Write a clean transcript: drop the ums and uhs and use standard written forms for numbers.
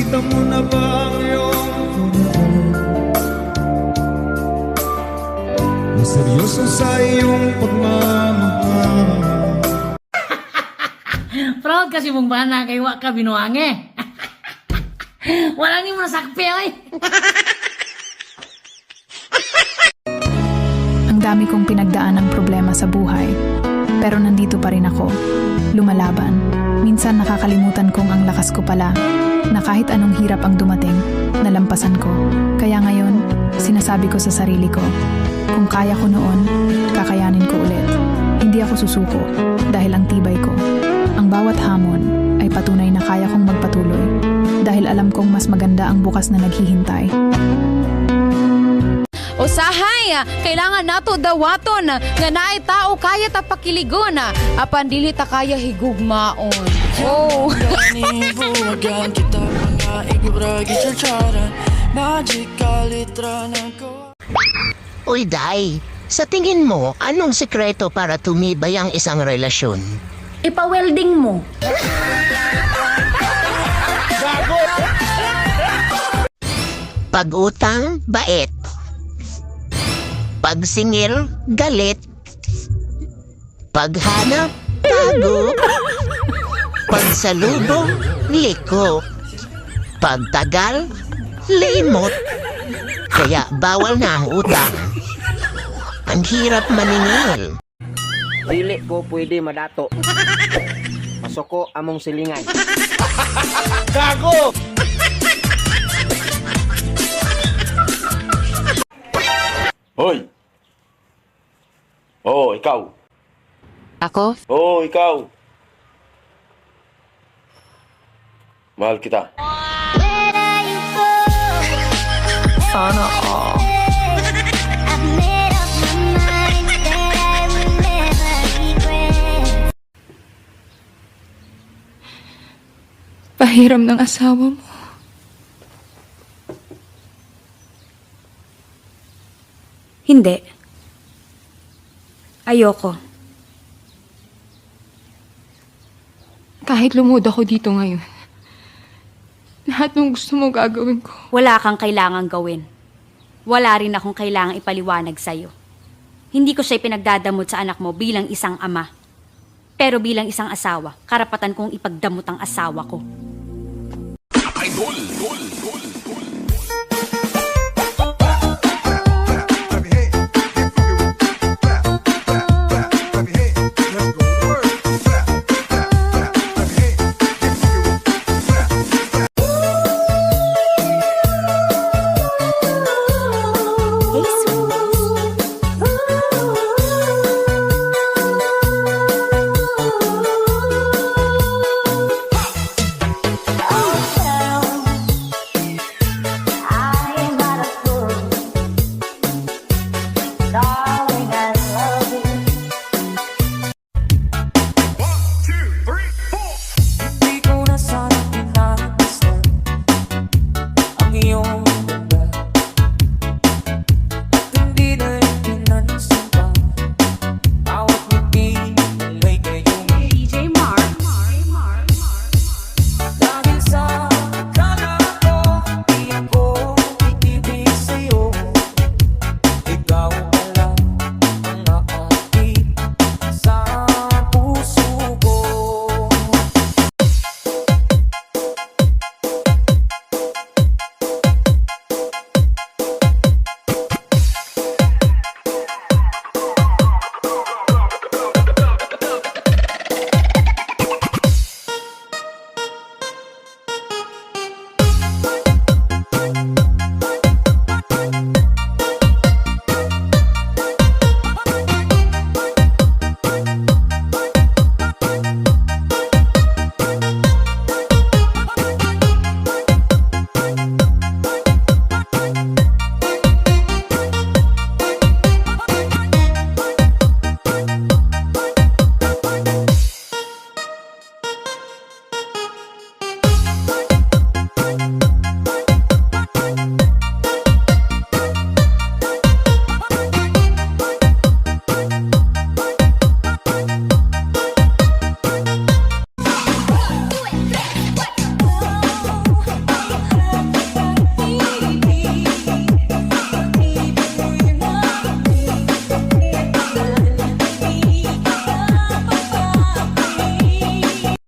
Nakita mo na ba ang iyong corazon? Na seryoso sa iyong pagmamahal. Proud kasi mong bana kay wa ka binuange. Wala ni mo nasakpi oy. Ang dami kong pinagdaan ng problema sa buhay. Pero nandito pa rin ako, lumalaban. Minsan nakakalimutan kong ang lakas ko pala, na kahit anong hirap ang dumating, nalampasan ko. Kaya ngayon, sinasabi ko sa sarili ko, kung kaya ko noon, kakayanin ko ulit. Hindi ako susuko, dahil ang tibay ko. Ang bawat hamon ay patunay na kaya kong magpatuloy, dahil alam kong mas maganda ang bukas na naghihintay. Usahay, kailangan nato dawaton nga naay tao kaya ta pakiligon apan dili ta kaya higugmaon. Oh. Buwagan kita mga iguragi charcharan magical litra ng ko. Uy, Day, sa tingin mo, anong sekreto para tumibay ang isang relasyon? Ipa-welding mo. Pag-utang, bait. Pagsingil, galit. Paghanap, tago. Pagsalubong, liko. Pagtagal, limot. Kaya bawal na ang utang. Ang hirap maningil. Dili ko pwede madato. Pasoko among silingan. Gago! Hoy! Oo, ikaw. Ako? Oo, ikaw. Mahal kita. Sana all. Pahiram ng asawa mo. Hindi. Ayoko. Kahit lumod ako dito ngayon, lahat ng gusto mo gagawin ko. Wala kang kailangang gawin. Wala rin akong kailangang ipaliwanag sa'yo. Hindi ko siya pinagdadamot sa anak mo bilang isang ama. Pero bilang isang asawa, karapatan kong ipagdamot ang asawa ko.